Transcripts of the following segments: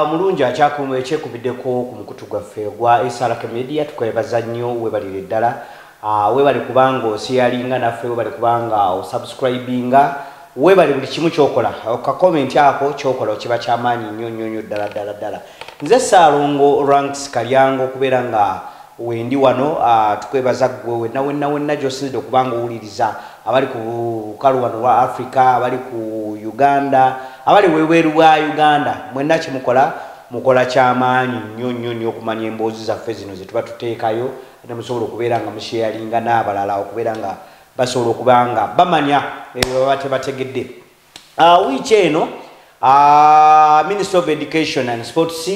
mulungi akyakumwe ekyekubiddeko ku mukutu gwaffe gwa SRK Media tukwebaza nnyo webalire ddala webali kubanga osiyalinga naffe webali kubanga osubscribinga webali buli kimu kyokola ka comment ako kyokola kiba kyamaanyi nnyo ddala nze Saalongo Ranks Kalyango kubeera nga wendi wano tukwebaza gwe wenna gy'osinzidde okubanga owuliriza abali ku lukalu wano lwa Africa abali ku Uganda abali weweru wa Uganda mwenna kimukola mukola kyamaanyi nnyo okumanya emboozi zaffe zino ze tuba tuteekayo ate musobola okubeera nga musharinga n'abalala okubeera nga basobola okubanga bamanya ebyo baba tebategedde. Wiiki eno Minister of Education and Sports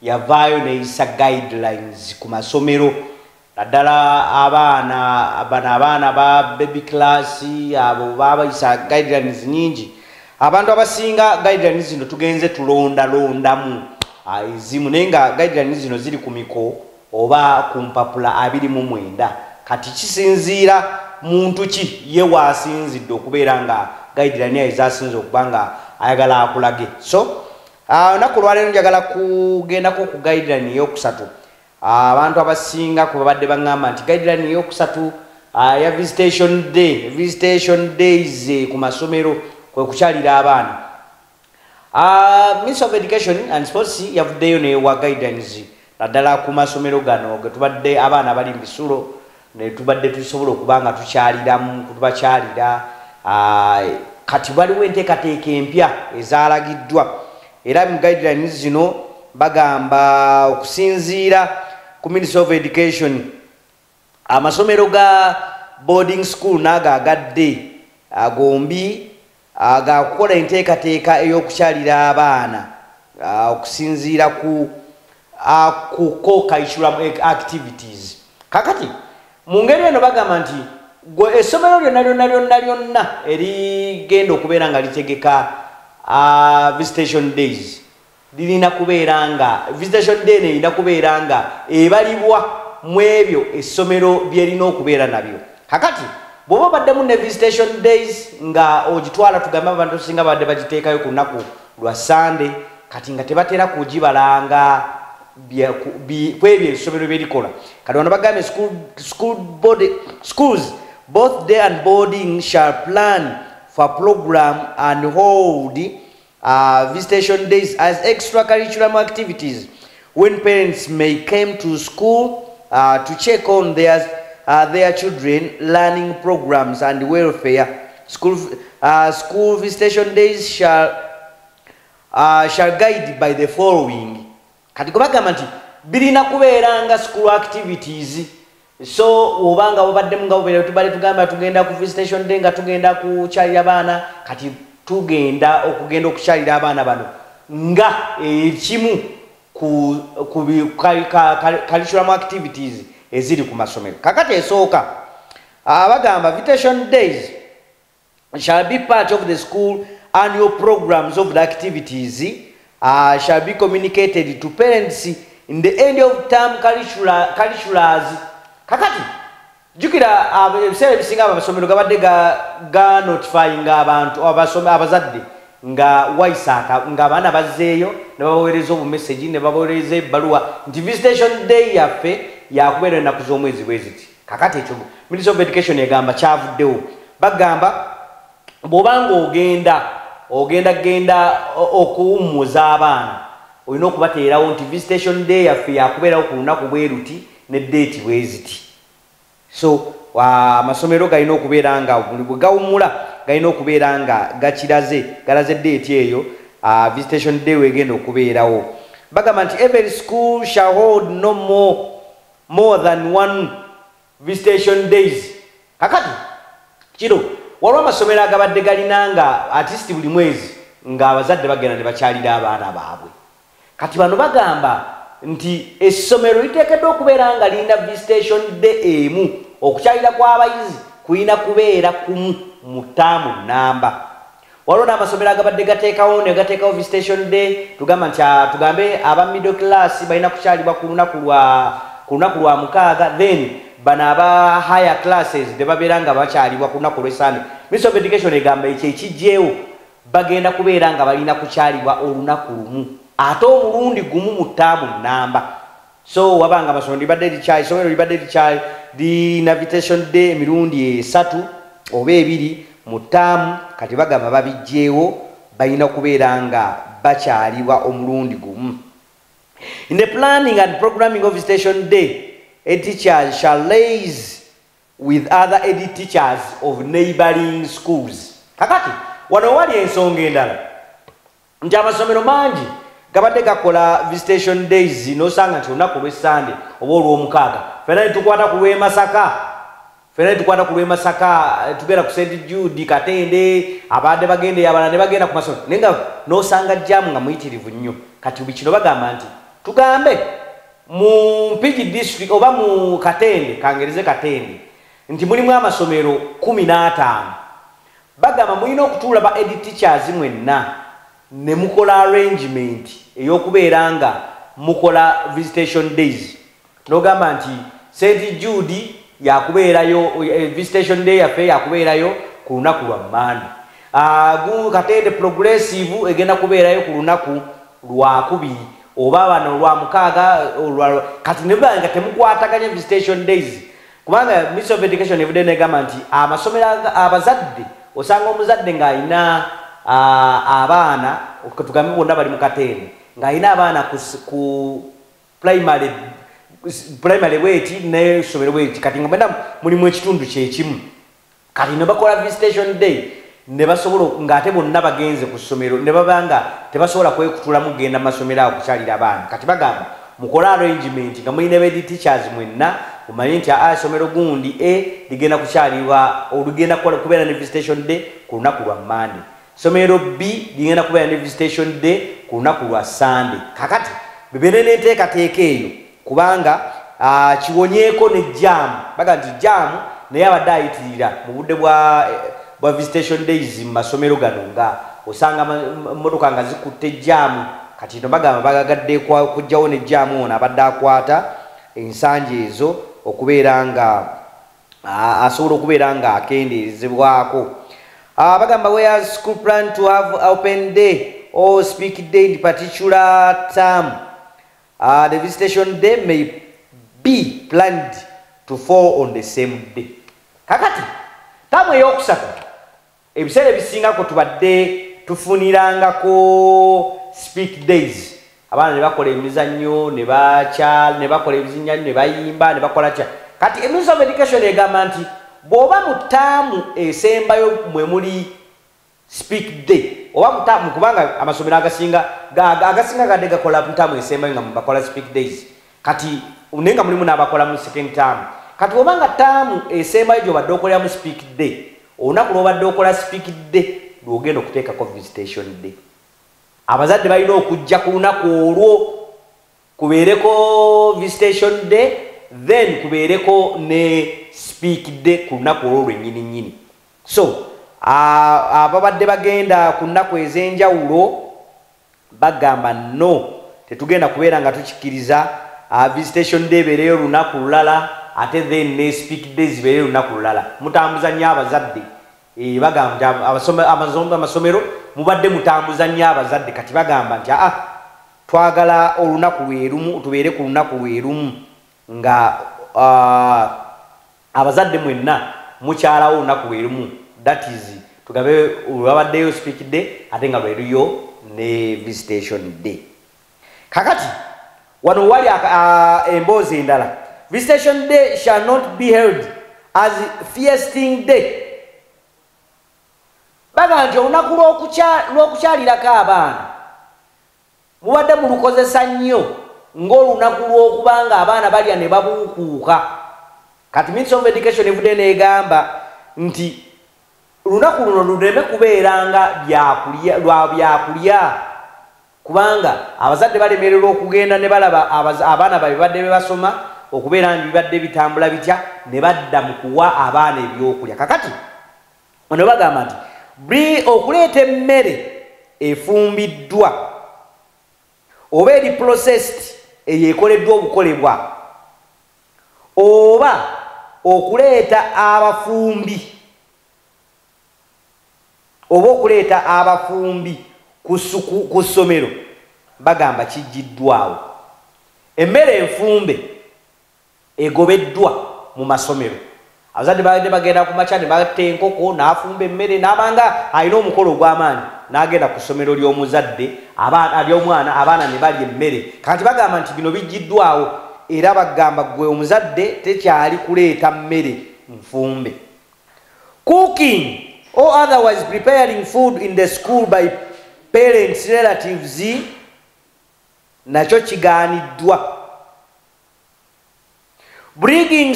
yavaayo neeyisa guidelines ku masomero naddala abaana ba baby class abo babayisa guidelines nyingi. Abantu abasinga guidelines zino tugenze tulondamu ezimu naye nga guidelines zino ziri ku miko oba ku mpapula 29 kati kisinziira muntu ki ye waasinzidde okubeera nga guideline ezasinze okuba nga ayagala akulage. So naku lwaleero njagala kugendako ku guideline eyokusatu. Abantu abasinga ku babadde baŋŋamba nti guideline eyokusatu ya visitation days ku masomero kwe kukyalira abaana. Minister of Education and Sports yavuddeyo newa guidelines naddala ku masomero gano ge tubadde abaana bali mbisulo ne tubadde tusobola okubanga tukyaliramu kutubakyalira kati waliwo enteekateeka empya ezalagiddwa era mu guidelines zino bagamba okusinziira ku Minister of Education amasomero ga boarding school nago agadde agombi agakukola enteekateeka ey'okukyalira abaana okusinziira ku co-curriculum activities. Kakati mu ngeri eno bagamba nti gwe essomero lyonna erigenda okubeera nga litegeka visitation days lirina kubeera nga visitation day erina kubeera nga ebalibwa mu ebyo essomero byerina okubeera nabyo. Kakati bw'oba baddemu ne visitation days nga ogitwala tugambe abantu singa badde bagiteekayo ku lunaku lwa Sunday kati nga tebatera kugibalanga kwebyo essomero byerikola. Kati wano bagambye schools both day and boarding shall plan for program and hold visitation days as extracurricular activities when parents may come to school to check on their children learning programs and welfare. School visitation days shall guide by the following. Kati kubagamba nti birina kubeeranga school activities. So obanga obaddemu nga obeera tugamba tugenda ku visitation day nga tugenda kukyalira abaana kati tugenda okukyalira abaana bano nga ekimu ku curriculum activities eziri ku masomero. Kakati esooka bagamba visitation days shall be part of the school annual programs of the activities shall be communicated to parents in the end of term curriculars. Kakati jukira ebiseera ebisinga amasomero gabadde ga notifying abantu abazadde nga waisaka nga abaana bazzeeyo ne babaweereza obumesagi ne babaweereza ebbaluwa nti visitation day yaffe yakubeera ennaku z'omwezi bweziti. Kakati ekyo Minister of Education egamba kyavuddewo. Bagamba bw'obanga ogenda okuwummuza abaana olina okubateerawo nti visitation day yaffe yakubeerawo ku lunaku bweruti ne date bweziti. So amasomero galina okubeera nga buli bwe gawummula galina okubeera nga galaze date eyo visitation day wegenda okubeerawo. Bagamba nti every school shall hold no more than one visitation days. Kakati kiro waliwo amasomero agabadde galina nga at least buli mwezi nga abazadde bagenda ne bakyalira abaana baabwe. Kati bano bagamba nti essomero liteekeddwa okubeera nga lirina visitation day emu okukyalira kw'abayizi kulina kubeera kumu mu ttaamu namba. Waliwo n'amasomero agabadde gateekawo ne gateekawo visitation day tugambe aba middle class balina kukyalibwa ku lunaku lwa mukaaga then bano aba higher classes ne babeera nga bakyalibwa ku lunaku lw'Esande. Minister of Education egamba ekyo ekijjeewo bagenda kubeera nga balina kukyalibwa olunaku lumu ate omulundi gumu mu ttaamu nnamba. So wabanga amasomero libadde likyali somero libadde likyali di invitation day emirundi 3 oba 2 mu ttaamu, kati bagamba babijjeewo balina kubeera nga bakyalibwa omulundi gumu. In the planning and programming of Visitation Day, head teachers shall liaise with other head teachers of neighboring schools. Kakati wano wali ensonga endala nti amasomero mangi gabadde gakola Visitation Days nosanga nti olunaku lw'Essande oba olw'omukaaga fena tukwata ku lw'Emasaka tugenda ku St. Jude Katende abadde bagende abalala ne bagenda ku masomero nenga nosanga jjamu nga muyitirivu nnyo. Kati bikino bagamba nti tugambe mu Mpigi district oba mu Katende kangereze Katende nti mulimu amasomero 15 bagamba mulina okutuula ba head teachers mwenna ne mukola arrangement eyokubeera nga mukola Visitation Days. Nogamba nti St. Jude yakubeerayo Visitation Day yaffe yakubeerayo ku lunaku lwa Mande. Katende progressive egenda kubeerayo ku lunaku lwa 2 oba bano lwa mukaaga kati ne banga temukwataganya Visitation Days kubanga Ministry of Education evudde negamba nti amasomero abazadde osanga omuzadde ng'alina abaana tugambe bonna bali mu Katende ng'alina abaana ku primary weti ne somero weti kati nga mulimu ekitundu kyekimu kati ne bakola Visitation Day ne basobola ng'ate bonna bagenze ku ssomero ne babanga tebasobola kwekutulamu genda mu masomero ago kukyalira abaana. Kati bagamba mukola arrangement nga mulina head teachers mwenna umanye nti somero gundi ligenda kukyalibwa olugenda kubeera ne Visitation Day ku lunaku lwa Mande. Somero B ligenda kubeera ne Visitation Day ku lunaku lwa Sunday. Kakati bibeere n'enteekateeka eyo kubanga kiwonyeeko ne jaamu baga nti jaamu naye abadde ayitirira mu budde bwa Visitation Days mu masomero gano nga osanga emmotoka nga zikutte jaamu. Kati no bagamba bagagadde kujjawo ne jaamu ono abadde akwata ensanje ezo okubeera nga asobola okubeera nga akendeezebwako. Bagamba where school plan to have open day or speak day in particular term, the Visitation Day may be planned to fall on the same day. Kakati tamu eyokusatu ebiseera ebisingako tubadde tufunirangako speak days abaana ne bakola emizannyo ne bakola ebizinnyanyo ne bayimba ne bakola kya. Kati Ministry of Education egamba nti bw'oba mu ttaamu esembayo mwe muli speak day oba mu ttaamu kubanga amasomero agasinga gadde gakola mu ttaamu esembayo nga bakola speak days kati nenga mulimu n'abakola mu second term. Kati obanga ttaamu esembayo gy'obadde okolera mu speak day olunaku lw'obadde okola speak day lw'ogenda okuteekako Visitation Day. Abazadde balina okujja ku lunaku olwo kubeereko Visitation Day then kubeereko ne speak day ku lunaku olwo lwennyini. So ababadde bagenda ku nnaku ez'enjawulo bagamba no tetugenda kubeera nga tukikkiriza Visitation Day ebeereyo lunaku lulala ate then ne speak days zibeereyo lunaku lulala. Mutambuza nnyo abazadde bagamba amasomero mubadde mutambuza nnyo abazadde kati bagamba nti twagala olunaku lwerumu tubeere ku lunaku lwerumu nga abazadde mwenna mukyalawo olunaku lwerumu. That is tugabe olwabaddeyo speak day ate nga lweruyo ne Visitation Day. Kakati wano wali emboozi endala Visitation Day shall not be held as feasting day. Baga nti olunaku lw'okukyalirako abaana mubadde mulukozesa nnyo ng'olunaku lw'okubanga abaana balya ne babuukuuka. Kati Ministry of Education evudde n'egamba nti lunaku luno luleme kubeeranga lwa byakulya kubanga abazadde balemererwa okugenda ne balaba abaana baabwe badde basoma okubeera nga bibadde bitambula bitya ne badda mu kuwa abaana ebyokulya. Kakati ono bagamba nti okuleeta emmere efumbiddwa oba eri processed eyekoleddwa obukolebwa oba okuleeta abafumbi oba okuleeta abafumbi ku ssomero bagamba kijiddwawo. Emmere enfumbe egobeddwa mu masomero. Abazadde bagende bagenda ku makya ne batta enkoko n'afumba emmere n'abanga alina omukolo ogw'amaanyi n'agenda ku ssomero ly'omuzadde ly'omwana abaana ne balya emmere. Kati bagamba nti bino bijiddwawo era bagamba gwe omuzadde tekyali kuleeta mmere nfumbe. Cooking or otherwise preparing food in the school by parents, relatives, nakyo kigaaniddwa. Bringing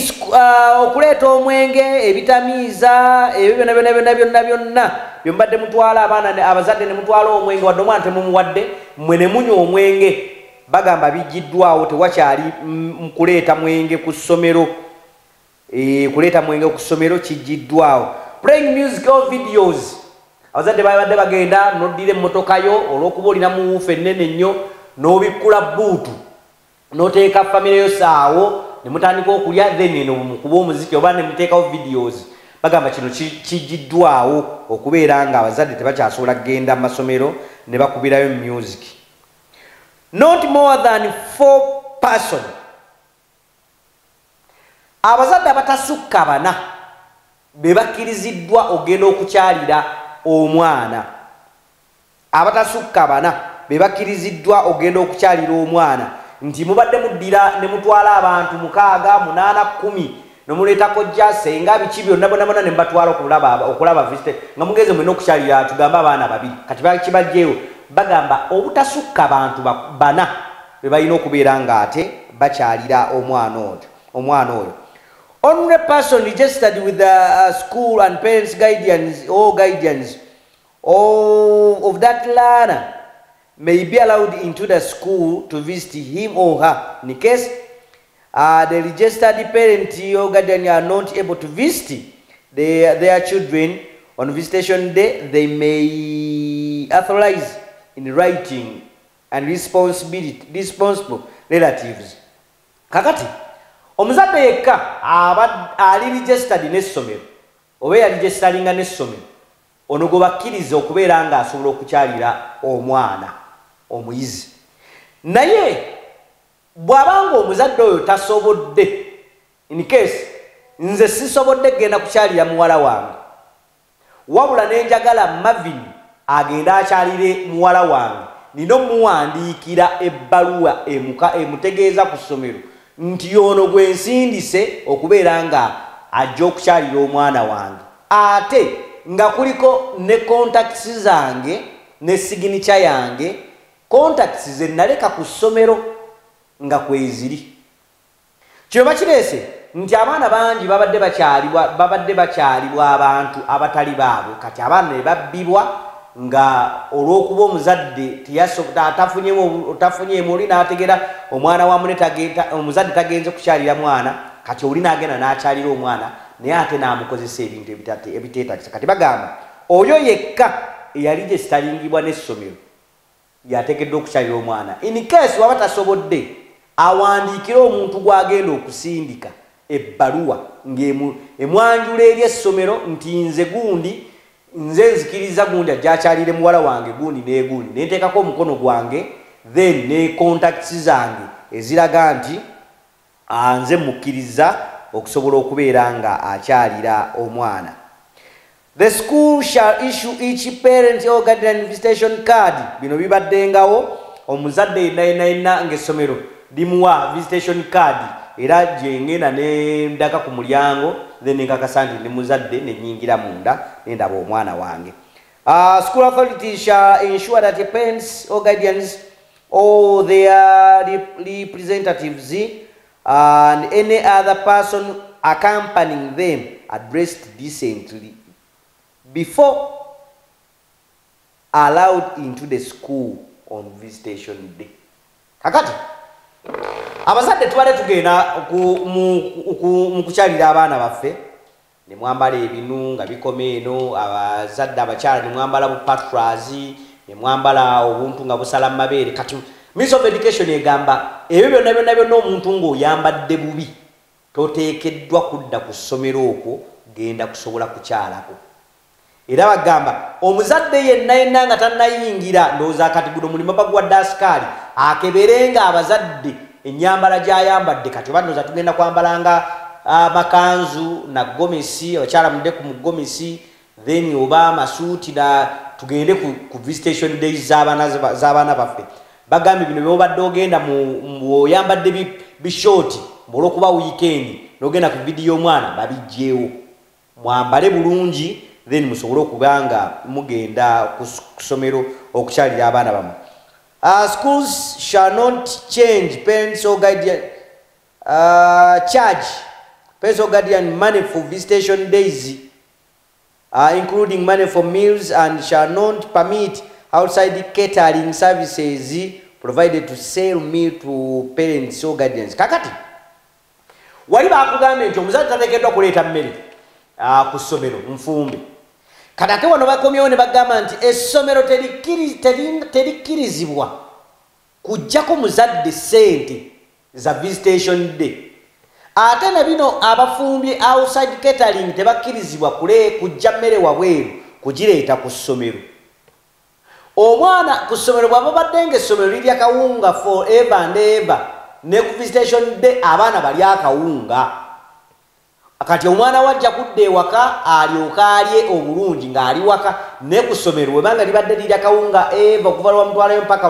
okuleeta omwenge, ebitamiiza, ebyo byonna byembadde mutwala abaana abazadde ne mutwala omwenge wadde omwana temumuwadde mmwe ne munywa omwenge, bagamba bijiddwawo tewakyali kuleeta mwenge ku ssomero. Kuleeta mwenge ku ssomero kijiddwawo. Playing music or videos. Abazadde babadde bagenda noddira emmotoka yo olw'okuba olina muwuufa ennene nnyo n'obikkula buutu n'oteeka famire yo saawo ne mutandika okulya then eno mukuba omuziki oba ne muteekawo videos. Bagamba kino kijiddwawo okubeera nga abazadde tebakyasobola kugenda mu masomero ne bakubirayo music. Not more than 4 person. Abazadde abatasukka 4 be bakkiriziddwa ogenda okukyalira omwana. Abatasukka 4 be bakkiriziddwa ogenda okukyalira omwana. Nti mubadde muddira ne mutwala abantu 6, 8, 10 nomuleetako jja senga biki byonna bonna ne mbatwala okulaba visite nga mugeze mwena okukyalira tugamba abaana 2. Kati bakibajjeewo bagamba obutasukka abantu 4 be balina okubeera nga ate bakyalira omwana oyo. Only person registered with the school and parents guardians of that learner may be allowed into the school to visit him or her. In case the registered parent or guardian are not able to visit their children on visitation day, they may authorize in writing and responsible relatives. Kakati omuzadde yekka ali registered n'essomero oba yali registeringa n'essomero ono gwe bakkiriza okubeera nga asobola okukyalira omwana omuyizi. Naye bw'abanga omuzadde oyo tasobodde, in case nze sisobodde kugenda kukyalira muwala wange wabula nenjagala Marvin agenda akyalire muwala wange, nina omuwandiikira ebbaluwa emutegeeza ku ssomero nti ono gwe nsindise okubeera nga ajja okukyalira omwana wange, ate nga kuliko ne contacts zange ne signature yange, contacts ze naleka ku ssomero nga kweziri. Kino bakireese nti abaana bangi babadde bakyalibwa abantu abatali baabwe. Kati abaana ne babbibwa nga olw'okuba omuzadde tafunyeemu oli n'ategeera omwana wamu omuzadde tagenze kukyalira mwana, kati oli n'agenda n'akyalira omwana naye ate n'amukozesa ebintu ebiteetagisa. Kati bagamba oyo yekka eyali gye sitaringibwa n'essomero yateekeddwa okukyalira omwana. In case waba tasobodde awandiikire omuntu gw'agenda okusindika ebbaluwa ng'emwanjula eri essomero nti nze nzikiriza gundi ajja akyalire muwala wange gundi n'egundi, neeteekako omukono gwange then ne contacts zange eziraga nti nze mukkiriza okusobola okubeera nga akyalira omwana. The school shall issue each parent or guardian visitation card. Bino bibaddengawo omuzadde yenna ng'essomero limuwa visitation card era jengenda ne ndaka ku mulyango then nkakasa nti ne muzadde ne nyingira munda nendaba omwana wange. School authorities shall ensure that the parents or guardians or their representatives and any other person accompanying them are dressed decently before allowed into the school on visitation day. Kakati abazadde tubale tugenda mu kukyalira abaana baffe ne mwambala ebinu nga bikoma eno, abazadde abakyala ne mwambala bupatrazi ne mwambala obuntu nga busala mu mabeere. Kati Ministry of Education egamba ebyo byonna omuntu ng'oyambadde bubi toteekeddwa kudda ku ssomero okwo genda kusobola kukyalako. era bagamba omuzadde yenna nga tannayingira ndowooza kati guno mulimu bagwadde asikaali akeberenga abazadde ennyambala gy'ayambadde kati oba ndowooza tugenda kwambalanga amakanzu na gomesi abakyala mudde ku mugomesi then oba amasuuti tugende ku visitation days z'abaana baffe bagambye bino byobadde ogenda oyambadde bishooti olw'okuba weekend n'ogenda ku vidiyo omwana babijjeewo mwambale bulungi then musobole okuba nga mugenda ku ssomero okukyalira abaana bammwe. Schools shall not change parents or guardian charge parents or guardian money for visitation days, including money for meals, and shall not permit outside catering services provided to sell meal to parents or guardians. Kakati wali bakugambye nti omuzadde tateekeddwa kuleeta mmere ku ssomero nfumbe. Kati ate wano bakomyewo ne bagamba nti essomero terikkirizibwa kuggyako muzadde ssente za visitation day. Ate na bino abafumbi outside catering tebakkirizibwa kujja mmere wabweru kugireeta ku ssomero. Omwana ku ssomero bw'aba badde ng'essomero lirya kawunga forever and ever, ne ku visitation day abaana balya akawunga. Kati omwana wajja kudda ewaka alyoka alye obulungi ng'ali waka, ne ku ssomero webanga libadde lirya kawunga eva okuva lwamutwalayo mpaka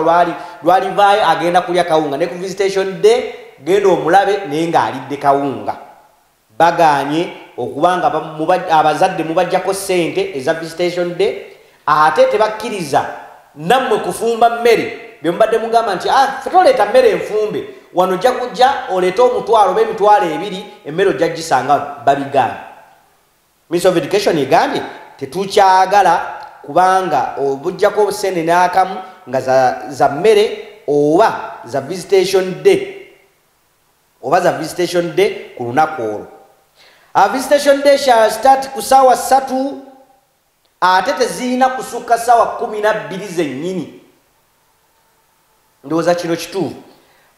lwalivaayo agenda kulya kawunga, ne ku visitation day genda omulabe naye ng'alidde kawunga. Baganye okubanga abazadde mubajjako ssente eza visitation day, ate tebakkiriza nammwe kufumba mmere byemubadde mugamba nti toleeta mmere enfumbe wano ojja kujja oleete omutwalo oba emitwalo ebiri emmere ojja gisanga. Babigambye. Ministry of Education egambye tetukyagala kubanga obujjako obusene n'akamu nga za mmere oba za visitation day ku lunaku olwo. Visitation day shall start ku ssaawa 3 ate tezirina kusukka ssaawa 12 zennyini. Ndowooza kino kituufu.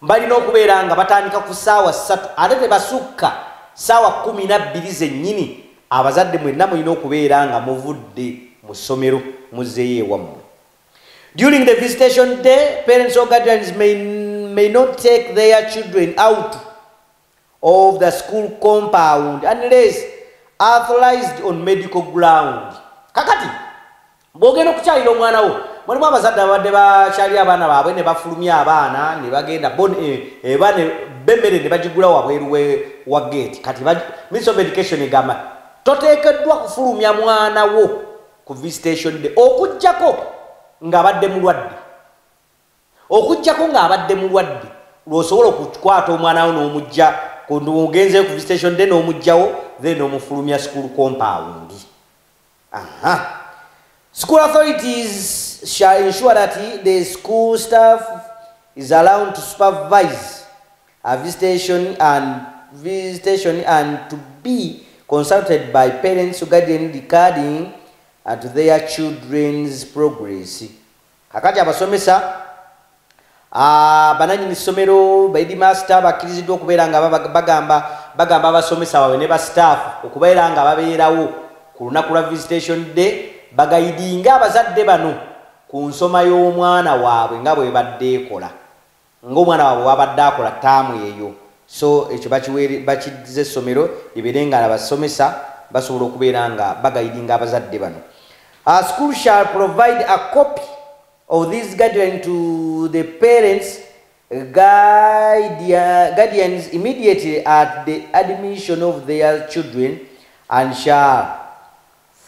Balina okubeera nga batandika ku ssaawa 3 ate tebasukka ssaawa 12 zennyini. Abazadde mwenna mulina okubeera nga muvudde mu ssomero muzzeeyo ewammwe. During the visitation day, parents or guardians may not take their children out of the school compound unless authorized on medical ground. Kakati bw'ogenda okukyalira omwana wo, mulimu abazadde abadde bakyalira abaana baabwe ne bafulumya abaana ne bagenda bemmere ne bagigula wabweru wa gate. Kati Ministry of Education egamba toteekeddwa kufulumya mwana wo ku visitation day okuggyako ng'abadde mulwadde lw'osobola okukwata omwana wo n'omujja ogenzeyo ku visitation day n'omugjawo then omufulumya school compound. School authorities shall ensure that the school staff is allowed to supervise a visitation and to be consulted by parents or guardians regarding to their children's progress. Kakati abasomesa bananyini ssomero headmaster bakkiriziddwa okubeera nga bagamba abasomesa baabwe ne ba staff okubeera nga babeerawo ku lunaku lwa visitation day bagayidinga abazadde bano ku nsoma y'omwana waabwe nga bwe badde ekola, ng'omwana waabwe wabadde akola ttaamu eyo. So ekyo bakidiza essomero libeere nga abasomesa basobola okubeera nga bagayidinga abazadde bano. School shall provide a copy of these guidelines to the parents, guardians immediately at the admission of their children, and shall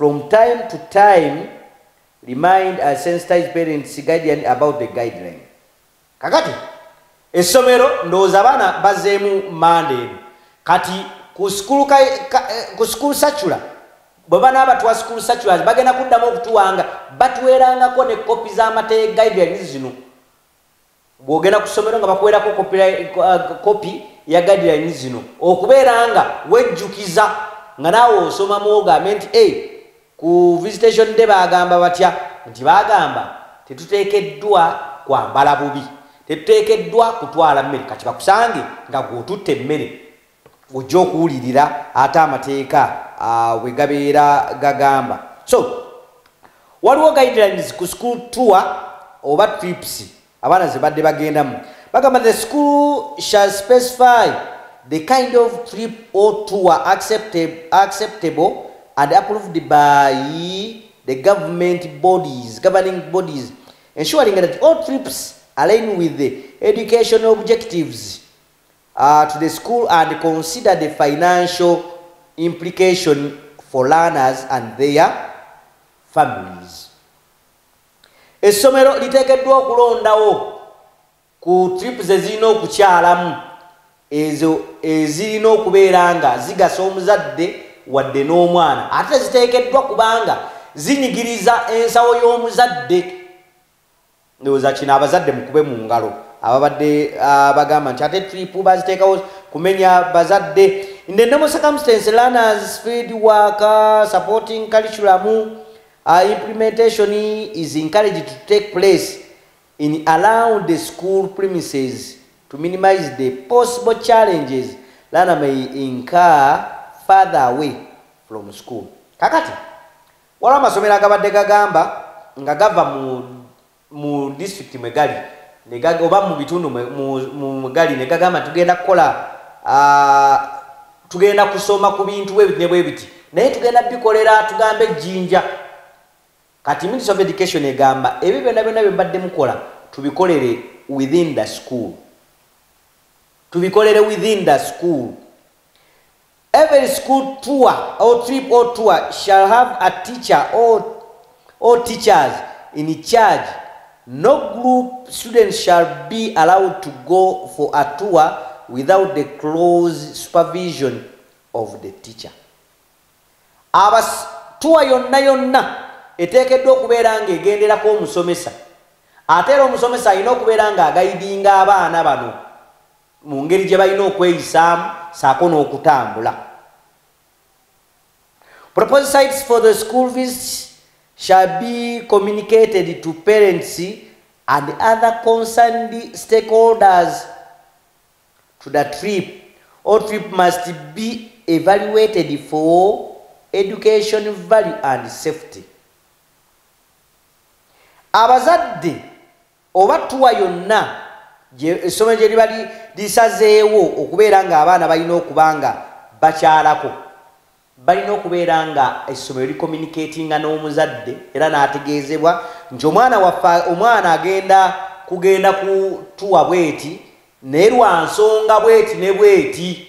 from time to time remind a sensitized parents guardian about the guideline. Kakati essomero ndowooza abaana bazeemu mande kati ku school circular bwe banaabatwa school circulars bagenda kuddamu okutuwanga batuwerangako ne kopi z'amateeka guidelines zino. Bw'ogenda ku ssomero nga bakuwerako kopi ya guidelines zino okubeera nga wejjukiza nga naawe osomamu ogambe nti ku visitation day bagamba batya, nti bagamba tetuteekeddwa kwambala bubi, tetuteekeddwa kutwala mmere. Kati bakusange nga gw'otutte emmere ojja okuwulirira ate amateeka bwe gabeera gagamba. So waliwo guidelines ku school tour oba trips abaana ze badde bagendamu bagamba the school shall specify the kind of trip or tour acceptable and approved by the governing bodies, ensuring that all trips align with the educational objectives to the school and consider the financial implication for learners and their families. Essomero liteekeddwa okulondawo ku trips ezirina okukyalamu ezo ezirina okubeera nga zigasa omuzadde wadde n'omwana ate ziteekeddwa kubanga zinyigiriza ensawo y'omuzadde. Ndowooza kino abazadde mukube mu ngalo ababadde bagamba nti ate trip baziteekawo kumenya bazadde. In the normal circumstance, learners field work supporting curriculum implementation is encouraged to take place in around the school premises to minimize the possible challenges learner may incur further away from school. Kakati wala amasomero agabadde gagamba nga gava mu district mwegali oba mu bitundu mwegali ne gagamba tugenda kukola tugenda kusoma ku bintu bwe biti naye tugenda bikolera tugambe Jinja. Kati Ministry of Education egamba ebyo byonna bye mbadde mukola tubikolere within the school. Tubikolere within the school. Every school tour or trip or tour shall have a teacher or teachers in charge. No group students shall be allowed to go for a tour without the close supervision of the teacher. Abas tour yonna eteekeddwa okubeera nga egenderako omusomesa ate era omusomesa alina okubeera nga agayidinga abaana bano mu ngeri gye balina okweyisaamu saako n'okutambula. Proposed sites for the school visits shall be communicated to parents and other concerned stakeholders to the trip. All trip must be evaluated for education value and safety. Abazadde oba tuwa yonna essomero gye liba lisazeewo okubeera nga abaana balina okubanga bakyalako balina okubeera nga essomero licommunicatinga n'omuzadde era n'ategeezebwa nti omwana agenda kugenda ku tuwa bweti naye lwa nsonga bweti ne bweti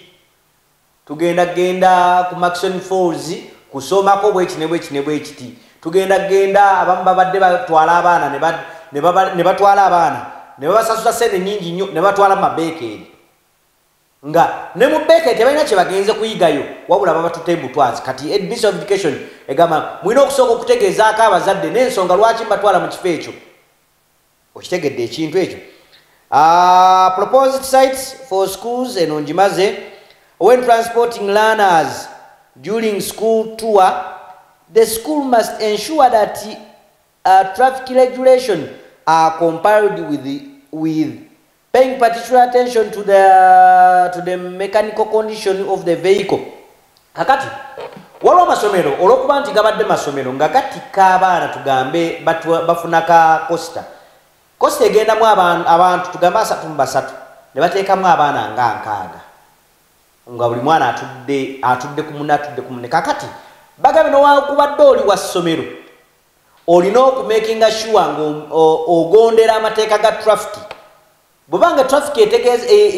tugenda ku Maxon Falls kusomako bweti ne bweti ne bwekiti tugenda abamu babadde batwala abaana ne batwala abaana ne babasasuza sente nnyingi nnyo ne batwala mu mabeekeeri nga ne mu beekeeri tebalina kye bagenze kuyigayo wabula babatutte butwazi. Kati Ministry of Education egamba mulina okusooka okutegeezaako abazadde n'ensonga lwaki mbatwala mu kifo ekyo. Okitegedde ekintu ekyo. Proposed sites for schools eno ngimaze. When transporting learners during school tour, the school must ensure that traffic regulations are complied with paying particular attention to the mechanical condition of the vehicle. Kakati waliwo amasomero olw'okuba nti gabadde masomero nga gatikka abaana tugambe bafunaka costa egendamu abantu tugambe 3 ne bateekamu abaana nga 6 nga buli mwana atudde ku munne. Kakati bagabe nowakubadde oli wa ssomero olina okumakinga sure nga ogondera amateeka ga traffic. Bwebanga traffic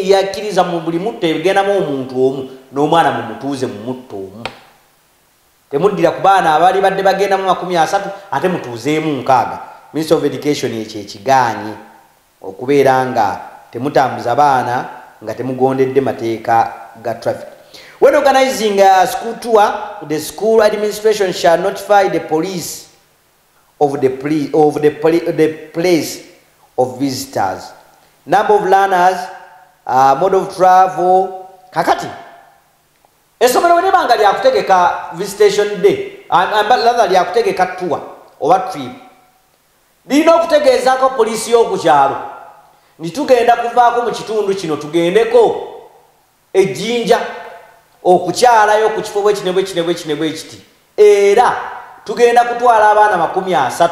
yakkiriza mu buli mutto egendamu omuntu omu n'omwana mumutuuze mu mutto omu. Temuddira ku baana abali badde bagendamu 30 ate mutuuzeemu 6. Ministry of Education ekyo ekigaanye okubeera nga temutambuza baana nga temugondedde mateeka ga traffic. When organizing a school tour, the school administration shall notify the police of the place of visitors, number of learners, mode of travel. Kakati essomero bwe libanga lyakutegeka visitation day rather lyakutegeka tour oba trip lirina okutegeezaako poliisi y'okukyalo nti tugenda kuvaako mu kitundu kino tugendeko Jinja okukyalayo ku kifo bwekiti era tugenda kutwala abaana 30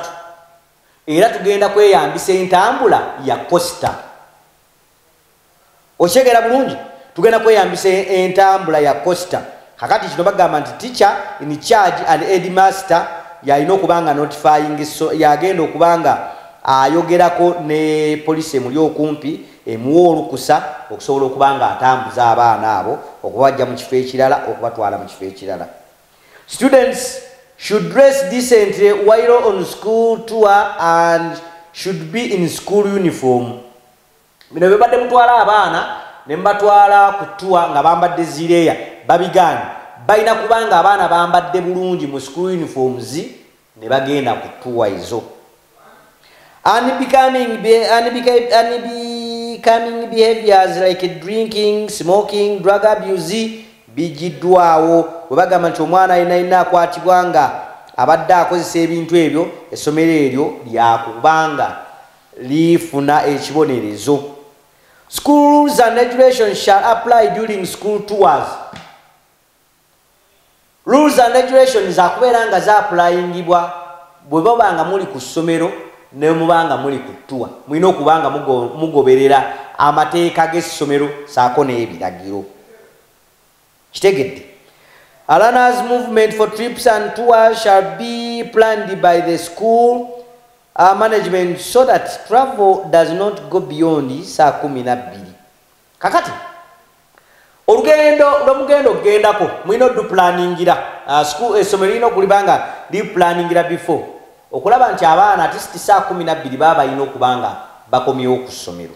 era tugenda kweyambisa entambula ya Costa. Okyegera bulungi, tugenda kweyambisa entambula ya Costa. Kakati kino bagamba nti teacher in charge and headmaster yalina okubanga notifying, so yagenda okubanga ayogerako ne police emuli okumpi emuwa olukusa okusobola okubanga atambuza abaana abo okubajja mu kifo ekirala okubatwala mu kifo ekirala. Students should dress decently while on school tour and should be in school uniform. Bino bibadde mutwala abaana ne mbatwala ku tour nga bambadde zireya babigani balina kubanga abaana bambadde bulungi mu school uniforms ne bagenda ku tour izo. Unbecoming behaviors like drinking, smoking, drug abuse bijiddwawo. Webagamba nti omwana alina akwatibwa nga abadde akozesa ebintu ebyo, essomero eryo lyakubanga lifuna ekibonerezo. School rules and regulations shall apply during school tours. Rules and regulations akubeera nga za-applyingibwa bwe babanga muli ku ssomero ne mubanga muli ku tour. Mulina okubanga mugoberera amateeka g'essomero saako n'ebiragiro. Kitegedde. A learners movement for trips and tours shall be planned by the school management so that travel does not go beyond saa 12. Kakati olugendo lwomugendo okugendako mulina oduplaningira school essomero lino okulibanga liplaningira before okulaba nti abaana at least saa 12 baba balina okubanga bakomyewo ku ssomero.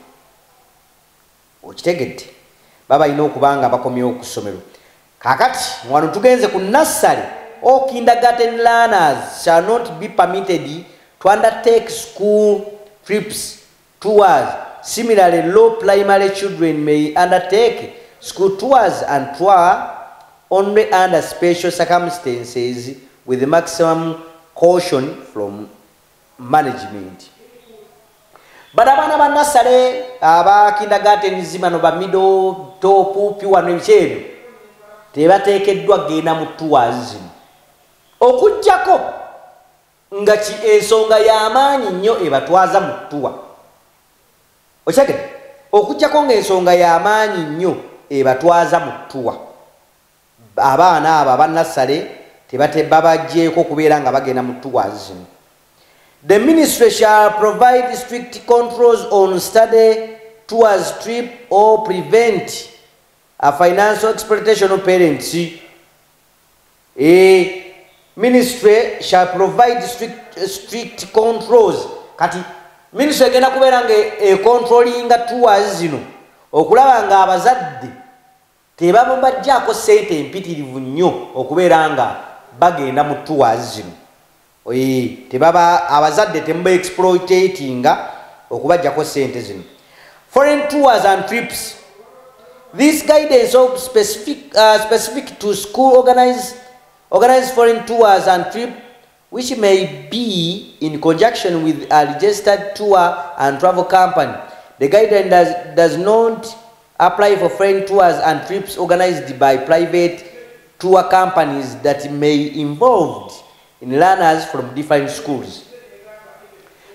Okitegedde, baba balina okubanga bakomyewo ku ssomero. Kakati wano tugenze ku nursery. All kindergarten learners shall not be permitted to undertake school trips, tours. Similarly, low primary children may undertake school tours and tour only under special circumstances with the maximum caution from management. But abana ba nursery, aba kindergarten zimano ba middle, top, pure n'ebikyebyo tebateekeddwa genda mu tours okujjako nga ensonga y'amaanyi nnyo ebatwaza mu tour. Okyegedde, okujjako ng'ensonga y'amaanyi nnyo ebatwaza mu tour. Abaana abo aba nursery babaggyeko kubeera nga bagenda mu tours. The ministry shall provide strict controls on study tours trip or prevent a financial exploitation of parents. A ministry shall provide strict controls. Kati ministry egenda kubeera nga controllinga tours zino okulaba nga abazadde tebabajjaako ssente empitirivu nnyo okubeera nga bagenda mu tours zino. Tebaba abazadde temuba exploitatinga okubajjako ssente zino. Foreign tours and trips. This guidance of specific to school organized foreign tours and trips, which may be in conjunction with a registered tour and travel company. The guidance does not apply for foreign tours and trips organized by private tour companies that may involve in learners from different schools.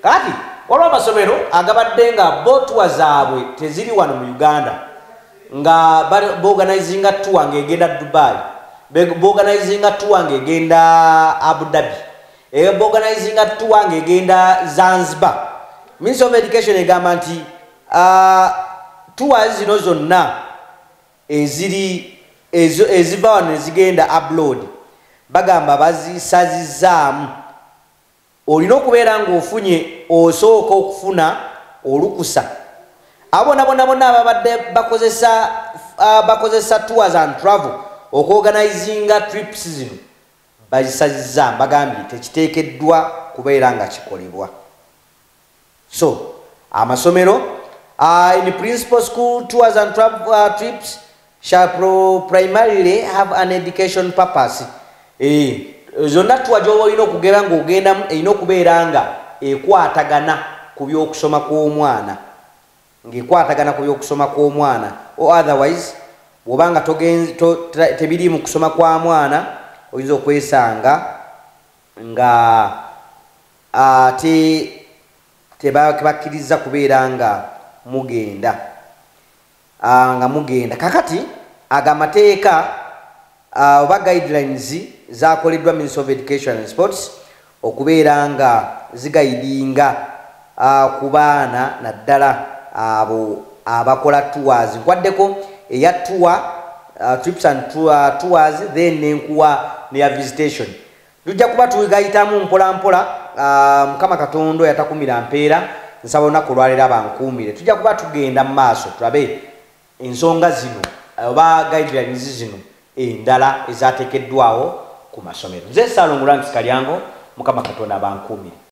Kati waliwo amasomero agabadde nga bo tour zaabwe teziri wano mu Uganda nga boorganizinga tour ng'egenda Dubai, boorganizinga tour ng'egenda Abu Dhabi, boorganizinga tour ng'egenda Zanzibar. Ministry of Education egamba nti tours zino zonna eziva wano ezigenda abroad bagamba bazisazizaamu. Olina okubeera ng'ofunye osooka okufuna olukusa. Abona bonna ababadde bakozesa tours and travel okuorganizinga trips zino bazisazizaamu, bagambye tekiteekeddwa kubeera nga kikolebwa. So amasomero in principal school tours and travel trips shall primarily have an education purpose. Zonna tuwa gy'oba olina okugenda ng'ogendamu erina okubeera nga ekwatagana ku by'okusoma kw'omwana, or otherwise bw'obanga tebiri mu kusoma kwa mwana oyinza okwesanga nga tebakkiriza kubeera nga mugenda kakati aga amateeka oba guidelines zakoleddwa Ministry of Education and Sports okubeera nga zigaidinga ku baana naddala abo abakola tours nkwaddeko eya tour trips and tours then nenkuwa neya visitation tujja kuba tugayitamu mpola mpola Mukama Katonda yatakumira mpeera nsaba olunaku olwaleero abankuumire tujja kuba tugenda mu maaso tulabe ensonga zino oba guidelines zino endala ezateekeddwawo ku masomero nze Salongo Ranks Kalyango Mukama Katonda abankuumire